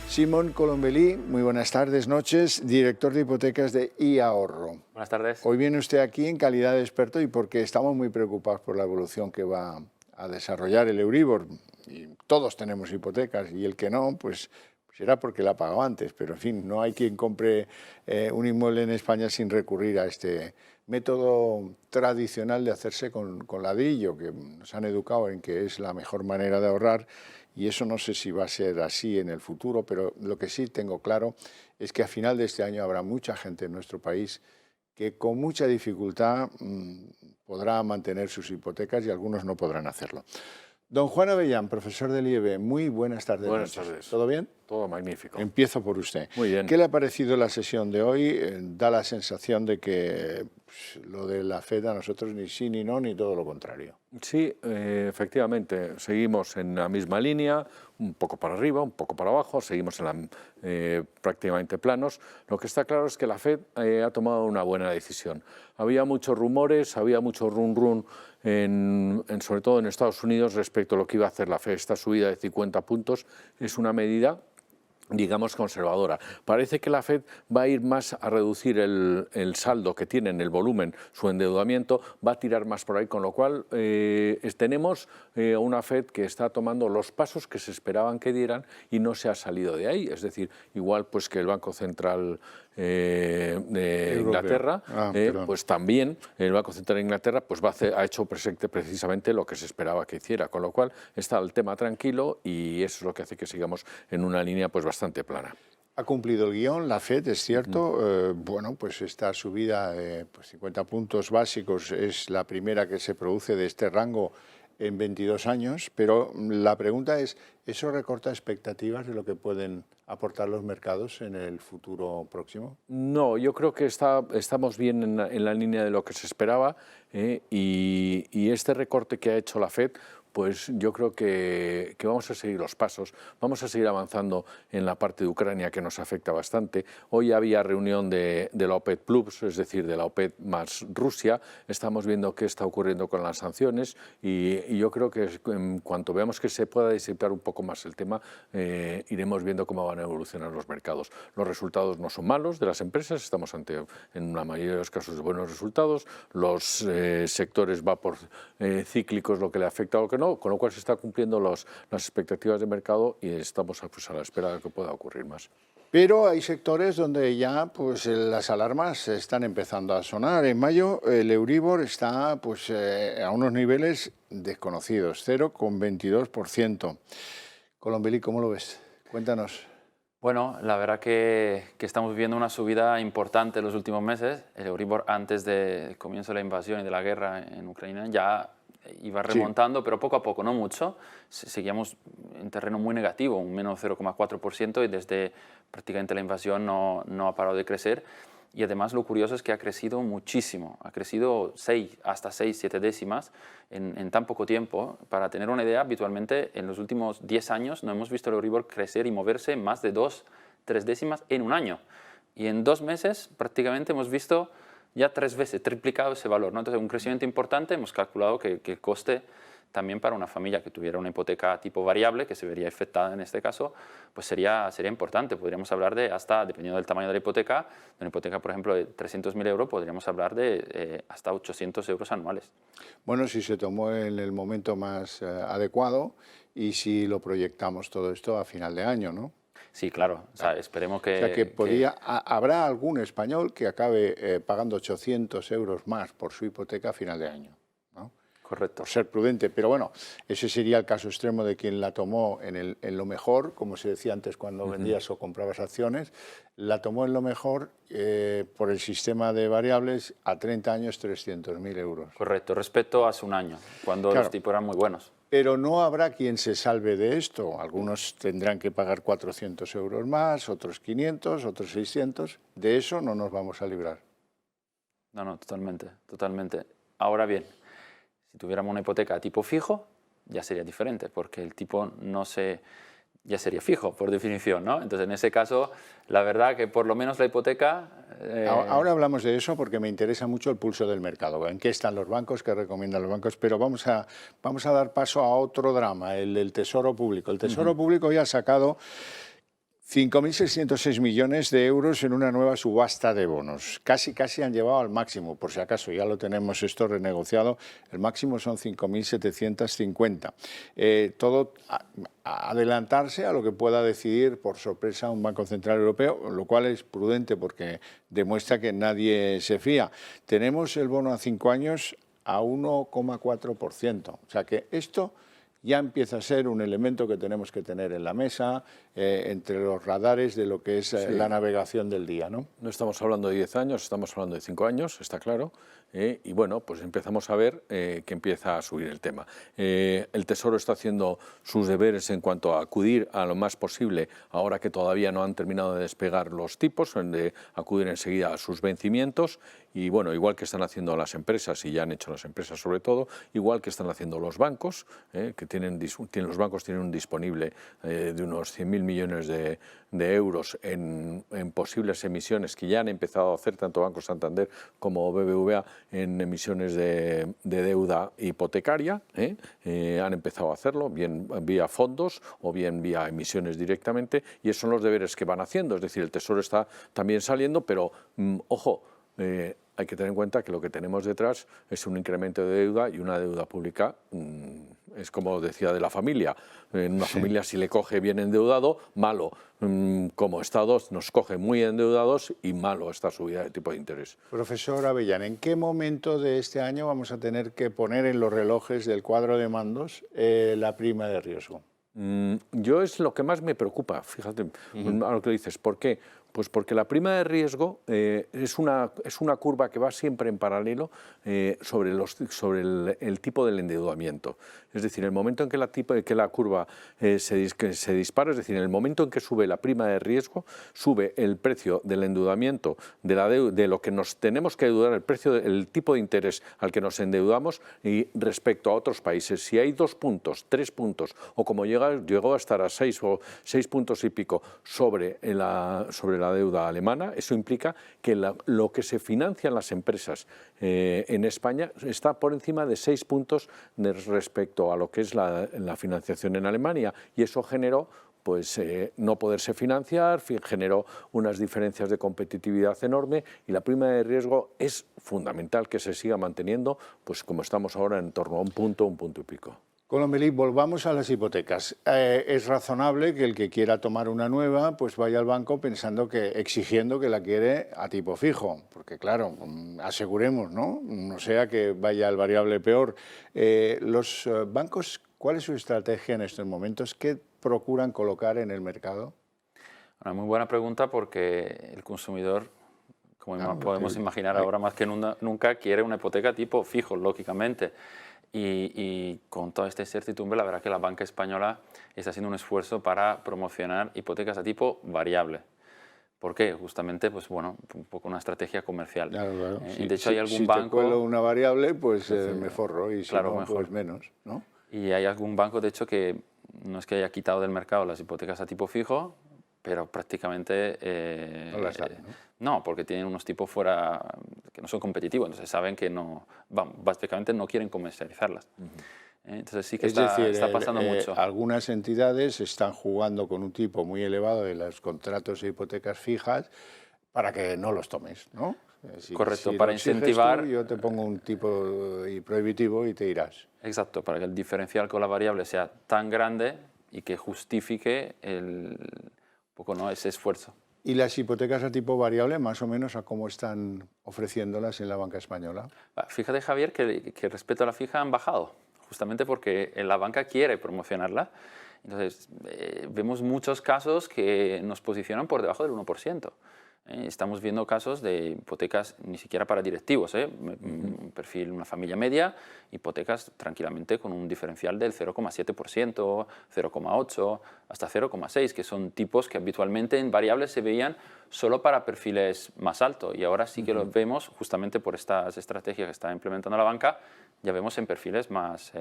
Simón Colombelí, muy buenas tardes, noches, director de hipotecas de iAhorro. Buenas tardes. Hoy viene usted aquí en calidad de experto y porque estamos muy preocupados por la evolución que va a desarrollar el Euribor. Y todos tenemos hipotecas y el que no, pues será porque la ha pagado antes. Pero en fin, no hay quien compre un inmueble en España sin recurrir a este método tradicional de hacerse con ladrillo, que nos han educado en que es la mejor manera de ahorrar. Y eso no sé si va a ser así en el futuro, pero lo que sí tengo claro es que a final de este año habrá mucha gente en nuestro país que con mucha dificultad podrá mantener sus hipotecas y algunos no podrán hacerlo. Don Juan Avellán, profesor del IEB, muy buenas tardes. Buenas tardes. ¿Todo bien? Todo magnífico. Empiezo por usted. Muy bien. ¿Qué le ha parecido la sesión de hoy? Da la sensación de que lo de la FED a nosotros ni sí ni no, ni todo lo contrario. Sí, efectivamente, seguimos en la misma línea, un poco para arriba, un poco para abajo, seguimos prácticamente planos. Lo que está claro es que la FED ha tomado una buena decisión. Había muchos rumores, había mucho run-run, sobre todo en Estados Unidos, respecto a lo que iba a hacer la FED. Esta subida de 50 puntos es una medida, digamos, conservadora. Parece que la FED va a ir más a reducir el saldo que tiene en el volumen, su endeudamiento, va a tirar más por ahí, con lo cual tenemos una FED que está tomando los pasos que se esperaban que dieran y no se ha salido de ahí. Es decir, igual pues que el Banco Central de Inglaterra, pues también el Banco Central de Inglaterra pues ha hecho precisamente lo que se esperaba que hiciera, con lo cual está el tema tranquilo y eso es lo que hace que sigamos en una línea pues bastante plana. Ha cumplido el guión, la FED, es cierto. Bueno, pues esta subida de 50 puntos básicos es la primera que se produce de este rango en 22 años, pero la pregunta es, ¿eso recorta expectativas de lo que pueden aportar los mercados en el futuro próximo? No, yo creo que estamos bien en la línea de lo que se esperaba y este recorte que ha hecho la FED, pues yo creo que vamos a seguir los pasos, vamos a seguir avanzando en la parte de Ucrania que nos afecta bastante. Hoy había reunión de la OPEP Plus, es decir, de la OPEP más Rusia. Estamos viendo qué está ocurriendo con las sanciones y yo creo que en cuanto veamos que se pueda disipar un poco más el tema, iremos viendo cómo van a evolucionar los mercados. Los resultados no son malos de las empresas, estamos en la mayoría de los casos, de buenos resultados. Los sectores cíclicos, lo que le afecta o lo que no, con lo cual se está cumpliendo las expectativas de mercado y estamos pues, a la espera de que pueda ocurrir más. Pero hay sectores donde ya pues, las alarmas están empezando a sonar. En mayo el Euribor está pues, a unos niveles desconocidos, 0,22%. Colombelí, ¿cómo lo ves? Cuéntanos. Bueno, la verdad que estamos viendo una subida importante en los últimos meses. El Euribor antes del comienzo de la invasión y de la guerra en Ucrania ya iba remontando, sí, pero poco a poco, no mucho. Seguíamos en terreno muy negativo, un menos 0,4%, y desde prácticamente la invasión no ha parado de crecer. Y además lo curioso es que ha crecido muchísimo, ha crecido hasta 6, 7 décimas en tan poco tiempo. Para tener una idea, habitualmente en los últimos 10 años no hemos visto el Euribor crecer y moverse más de 2, 3 décimas en un año. Y en 2 meses prácticamente hemos visto ya 3 veces, triplicado ese valor, ¿no? Entonces, un crecimiento importante. Hemos calculado que el coste también para una familia que tuviera una hipoteca tipo variable, que se vería afectada en este caso, pues sería importante. Podríamos hablar de hasta, dependiendo del tamaño de la hipoteca, de una hipoteca, por ejemplo, de 300.000 euros, podríamos hablar de hasta 800 euros anuales. Bueno, si se tomó en el momento más adecuado y si lo proyectamos todo esto a final de año, ¿no? Sí, claro. O sea, esperemos que... O sea, habrá algún español que acabe pagando 800 euros más por su hipoteca a final de año, ¿no? Correcto. Por ser prudente. Pero bueno, ese sería el caso extremo de quien la tomó en lo mejor, como se decía antes cuando vendías o comprabas acciones, la tomó en lo mejor por el sistema de variables a 30 años 300.000 euros. Correcto, respecto a hace un año, cuando los tipos eran muy buenos. Pero no habrá quien se salve de esto. Algunos tendrán que pagar 400 euros más, otros 500, otros 600. De eso no nos vamos a librar. No, totalmente, totalmente. Ahora bien, si tuviéramos una hipoteca a tipo fijo, ya sería diferente, porque el tipo no se ya sería fijo, por definición, ¿no? Entonces, en ese caso, la verdad que por lo menos la hipoteca... Ahora hablamos de eso porque me interesa mucho el pulso del mercado. ¿En qué están los bancos? ¿Qué recomiendan los bancos? Pero vamos a dar paso a otro drama, el del Tesoro Público. El Tesoro Público ya ha sacado 5.606 millones de euros en una nueva subasta de bonos. Casi han llevado al máximo, por si acaso, ya lo tenemos esto renegociado. El máximo son 5.750. Todo adelantarse a lo que pueda decidir por sorpresa un Banco Central Europeo, lo cual es prudente porque demuestra que nadie se fía. Tenemos el bono a 5 años a 1,4%. O sea que esto ya empieza a ser un elemento que tenemos que tener en la mesa, entre los radares de lo que es la navegación del día, ¿no? No estamos hablando de 10 años, estamos hablando de 5 años, está claro. Y bueno, pues empezamos a ver que empieza a subir el tema. El Tesoro está haciendo sus deberes en cuanto a acudir a lo más posible, ahora que todavía no han terminado de despegar los tipos, de acudir enseguida a sus vencimientos. Y bueno, igual que están haciendo las empresas, y ya han hecho las empresas sobre todo, igual que están haciendo los bancos, que los bancos tienen un disponible de unos 100.000 millones de euros en posibles emisiones que ya han empezado a hacer tanto Banco Santander como BBVA en emisiones de deuda hipotecaria. Han empezado a hacerlo, bien vía fondos o bien vía emisiones directamente, y esos son los deberes que van haciendo. Es decir, el Tesoro está también saliendo, pero ojo, hay que tener en cuenta que lo que tenemos detrás es un incremento de deuda, y una deuda pública es como decía de la familia. En una familia, si le coge bien endeudado, malo. Como Estados nos coge muy endeudados y malo esta subida de tipo de interés. Profesor Avellán, ¿en qué momento de este año vamos a tener que poner en los relojes del cuadro de mandos la prima de riesgo? Yo es lo que más me preocupa, fíjate, a lo que dices. ¿Por qué? Pues porque la prima de riesgo es una curva que va siempre en paralelo sobre el tipo del endeudamiento. Es decir, el momento en que la curva se dispara, es decir, en el momento en que sube la prima de riesgo, sube el precio del endeudamiento, de lo que nos tenemos que endeudar, el tipo de interés al que nos endeudamos, y respecto a otros países. Si hay 2 puntos, 3 puntos, o como llegó a estar a 6 puntos y pico sobre la deuda alemana, eso implica que lo que se financian las empresas en España está por encima de 6 puntos respecto a lo que es la financiación en Alemania, y eso generó no poderse financiar, generó unas diferencias de competitividad enorme, y la prima de riesgo es fundamental que se siga manteniendo, pues como estamos ahora, en torno a un punto y pico. Colombeli, volvamos a las hipotecas. Es razonable que el que quiera tomar una nueva pues vaya al banco exigiendo que la quiere a tipo fijo, porque claro, aseguremos, ¿no? No sea que vaya al variable peor. Los bancos, ¿cuál es su estrategia en estos momentos? ¿Qué procuran colocar en el mercado? Una muy buena pregunta, porque el consumidor, como podemos imaginar ahora más que nunca, quiere una hipoteca tipo fijo, lógicamente. Y con toda esta incertidumbre, la verdad que la banca española está haciendo un esfuerzo para promocionar hipotecas a tipo variable. ¿Por qué? Justamente, pues bueno, un poco una estrategia comercial. Claro. De hecho, hay algún banco... Si te cuelo una variable, pues me forro, y si claro, no, mejor. pues menos, ¿no? Y hay algún banco, de hecho, que no es que haya quitado del mercado las hipotecas a tipo fijo, pero prácticamente... no las hay, ¿no? No, porque tienen unos tipos fuera que no son competitivos, entonces saben que no, básicamente no quieren comercializarlas. Entonces sí que está pasando mucho. Algunas entidades están jugando con un tipo muy elevado de los contratos de hipotecas fijas para que no los tomes, ¿no? Correcto, si para incentivar... Tú, yo te pongo un tipo prohibitivo y te irás. Exacto, para que el diferencial con la variable sea tan grande y que justifique ese esfuerzo. ¿Y las hipotecas a tipo variable, más o menos, a cómo están ofreciéndolas en la banca española? Fíjate, Javier, que respecto a la fija han bajado, justamente porque la banca quiere promocionarla. Entonces, vemos muchos casos que nos posicionan por debajo del 1%. Estamos viendo casos de hipotecas ni siquiera para directivos, un perfil, una familia media, hipotecas tranquilamente con un diferencial del 0,7%, 0,8%, hasta 0,6%, que son tipos que habitualmente en variables se veían solo para perfiles más altos, y ahora sí que los vemos justamente por estas estrategias que está implementando la banca, ya vemos en perfiles más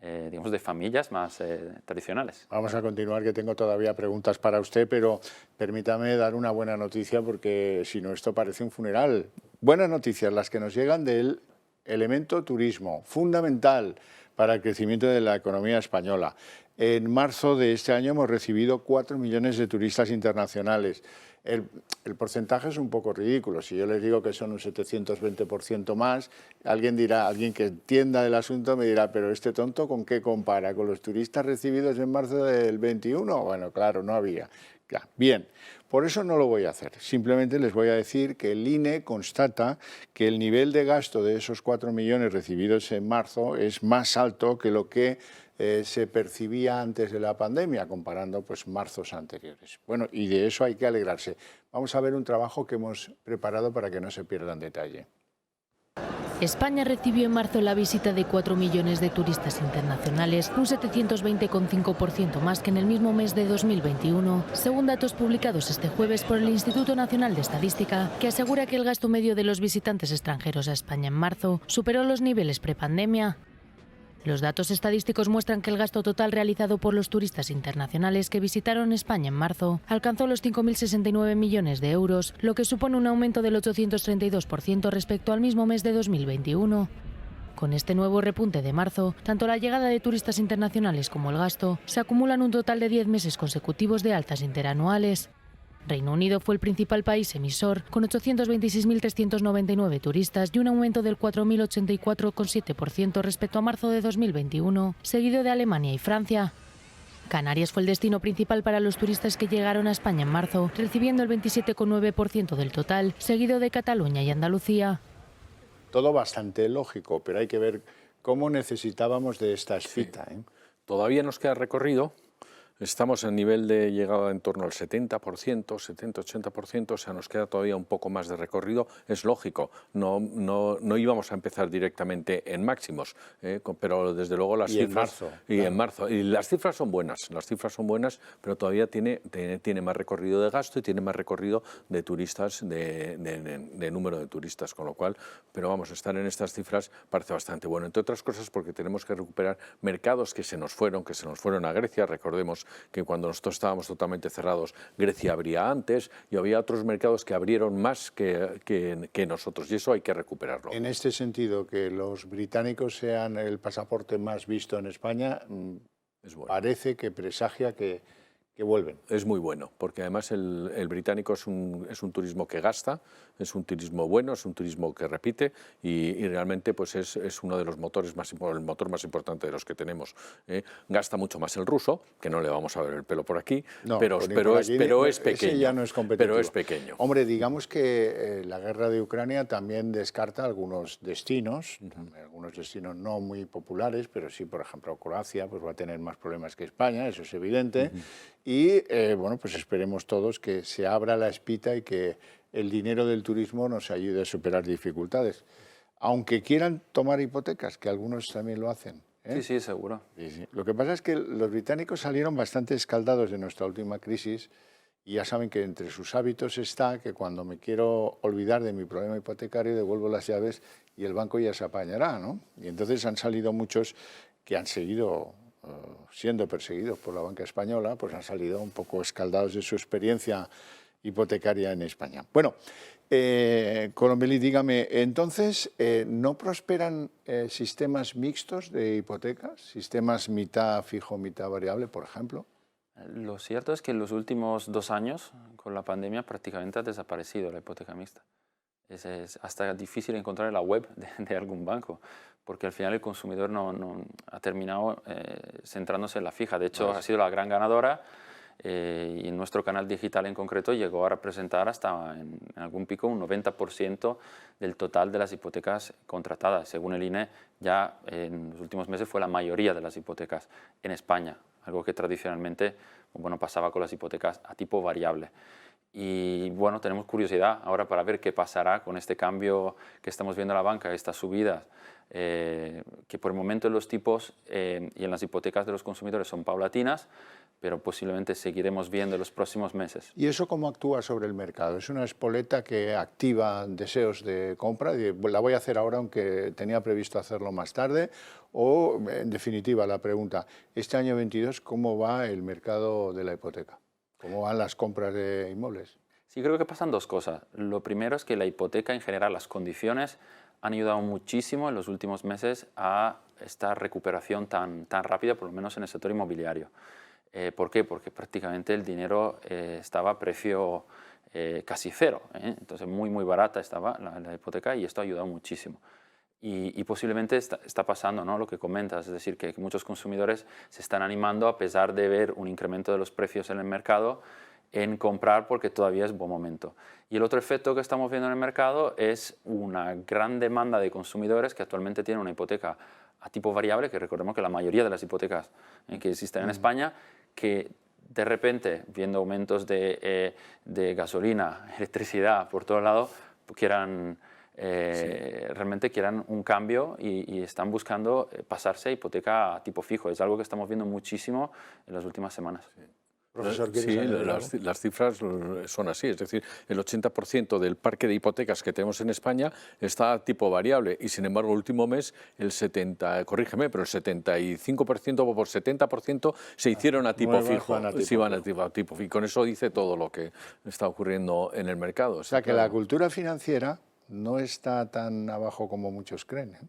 digamos, de familias más tradicionales. Vamos a continuar, que tengo todavía preguntas para usted, pero permítame dar una buena noticia, porque si no esto parece un funeral. Buenas noticias las que nos llegan del elemento turismo, fundamental para el crecimiento de la economía española. En marzo de este año hemos recibido 4 millones de turistas internacionales. El porcentaje es un poco ridículo. Si yo les digo que son un 720% más, alguien que entienda del asunto me dirá, pero este tonto ¿con qué compara? ¿Con los turistas recibidos en marzo del 21? Bueno, claro, no había. Ya, bien, por eso no lo voy a hacer. Simplemente les voy a decir que el INE constata que el nivel de gasto de esos 4 millones recibidos en marzo es más alto que lo que se percibía antes de la pandemia, comparando pues marzos anteriores. Bueno, y de eso hay que alegrarse. Vamos a ver un trabajo que hemos preparado para que no se pierda en detalle. España recibió en marzo la visita de 4 millones de turistas internacionales, un 720,5% más que en el mismo mes de 2021, según datos publicados este jueves por el Instituto Nacional de Estadística, que asegura que el gasto medio de los visitantes extranjeros a España en marzo superó los niveles prepandemia. Los datos estadísticos muestran que el gasto total realizado por los turistas internacionales que visitaron España en marzo alcanzó los 5.069 millones de euros, lo que supone un aumento del 832% respecto al mismo mes de 2021. Con este nuevo repunte de marzo, tanto la llegada de turistas internacionales como el gasto se acumulan un total de 10 meses consecutivos de alzas interanuales. Reino Unido fue el principal país emisor, con 826.399 turistas y un aumento del 4.084,7% respecto a marzo de 2021, seguido de Alemania y Francia. Canarias fue el destino principal para los turistas que llegaron a España en marzo, recibiendo el 27,9% del total, seguido de Cataluña y Andalucía. Todo bastante lógico, pero hay que ver cómo necesitábamos de esta cita. Todavía nos queda recorrido. Estamos en nivel de llegada en torno al 70%, 70-80%, o sea, nos queda todavía un poco más de recorrido. Es lógico, no íbamos a empezar directamente en máximos, pero desde luego las cifras... En marzo. Y las cifras son buenas, pero todavía tiene más recorrido de gasto y tiene más recorrido de turistas, de número de turistas, con lo cual, pero vamos, estar en estas cifras parece bastante bueno, entre otras cosas porque tenemos que recuperar mercados que se nos fueron a Grecia. Recordemos que cuando nosotros estábamos totalmente cerrados, Grecia abría antes y había otros mercados que abrieron más que nosotros, y eso hay que recuperarlo. En este sentido, que los británicos sean el pasaporte más visto en España, es bueno. Parece que presagia que vuelven. Es muy bueno, porque además el británico es un turismo que gasta, es un turismo bueno, es un turismo que repite y realmente pues es uno de los motores el motor más importante de los que tenemos. Gasta mucho más el ruso, que no le vamos a ver el pelo por aquí, no, pero es pequeño. Ya no es competitivo. Pero es pequeño. Hombre, digamos que la guerra de Ucrania también descarta algunos destinos, algunos destinos no muy populares, pero sí, por ejemplo, Croacia pues va a tener más problemas que España, eso es evidente. Y bueno, pues esperemos todos que se abra la espita y que el dinero del turismo nos ayude a superar dificultades. Aunque quieran tomar hipotecas, que algunos también lo hacen. Sí, seguro. Sí. Lo que pasa es que los británicos salieron bastante escaldados de nuestra última crisis y ya saben que entre sus hábitos está que cuando me quiero olvidar de mi problema hipotecario devuelvo las llaves y el banco ya se apañará, ¿no? Y entonces han salido muchos que han seguido siendo perseguidos por la banca española, pues han salido un poco escaldados de su experiencia hipotecaria en España. Bueno, Colombelli, dígame, entonces, ¿no prosperan sistemas mixtos de hipotecas? ¿Sistemas mitad fijo, mitad variable, por ejemplo? Lo cierto es que en los últimos 2 años, con la pandemia, prácticamente ha desaparecido la hipoteca mixta. Es hasta difícil encontrar en la web de algún banco, porque al final el consumidor no ha terminado centrándose en la fija. De hecho, ha sido la gran ganadora y en nuestro canal digital en concreto llegó a representar hasta en algún pico un 90% del total de las hipotecas contratadas. Según el INE, ya en los últimos meses fue la mayoría de las hipotecas en España, algo que tradicionalmente pasaba con las hipotecas a tipo variable. Y bueno, tenemos curiosidad ahora para ver qué pasará con este cambio que estamos viendo en la banca, estas subidas, que por el momento en los tipos y en las hipotecas de los consumidores son paulatinas, pero posiblemente seguiremos viendo en los próximos meses. ¿Y eso cómo actúa sobre el mercado? ¿Es una espoleta que activa deseos de compra? ¿La voy a hacer ahora aunque tenía previsto hacerlo más tarde? O, en definitiva, la pregunta, este año 22, ¿cómo va el mercado de la hipoteca? ¿Cómo van las compras de inmuebles? Sí, creo que pasan dos cosas. Lo primero es que la hipoteca, en general, las condiciones han ayudado muchísimo en los últimos meses a esta recuperación tan rápida, por lo menos en el sector inmobiliario. ¿Por qué? Porque prácticamente el dinero estaba a precio casi cero, entonces muy barata estaba la hipoteca y esto ha ayudado muchísimo. Y posiblemente está pasando, ¿no?, lo que comentas, es decir, que muchos consumidores se están animando a pesar de ver un incremento de los precios en el mercado en comprar porque todavía es buen momento. Y el otro efecto que estamos viendo en el mercado es una gran demanda de consumidores que actualmente tienen una hipoteca a tipo variable, que recordemos que la mayoría de las hipotecas que existen en España, que de repente, viendo aumentos de gasolina, electricidad por todos lados, realmente quieran un cambio y están buscando pasarse a hipoteca a tipo fijo. Es algo que estamos viendo muchísimo en las últimas semanas. Sí. Profesor, sí, las cifras son así, es decir, el 80% del parque de hipotecas que tenemos en España está a tipo variable y, sin embargo, el último mes, el 75% por 70% se hicieron a tipo fijo. Sí, van a tipo fijo. Con eso dice todo lo que está ocurriendo en el mercado. O sea, que la cultura financiera no está tan abajo como muchos creen, ¿eh?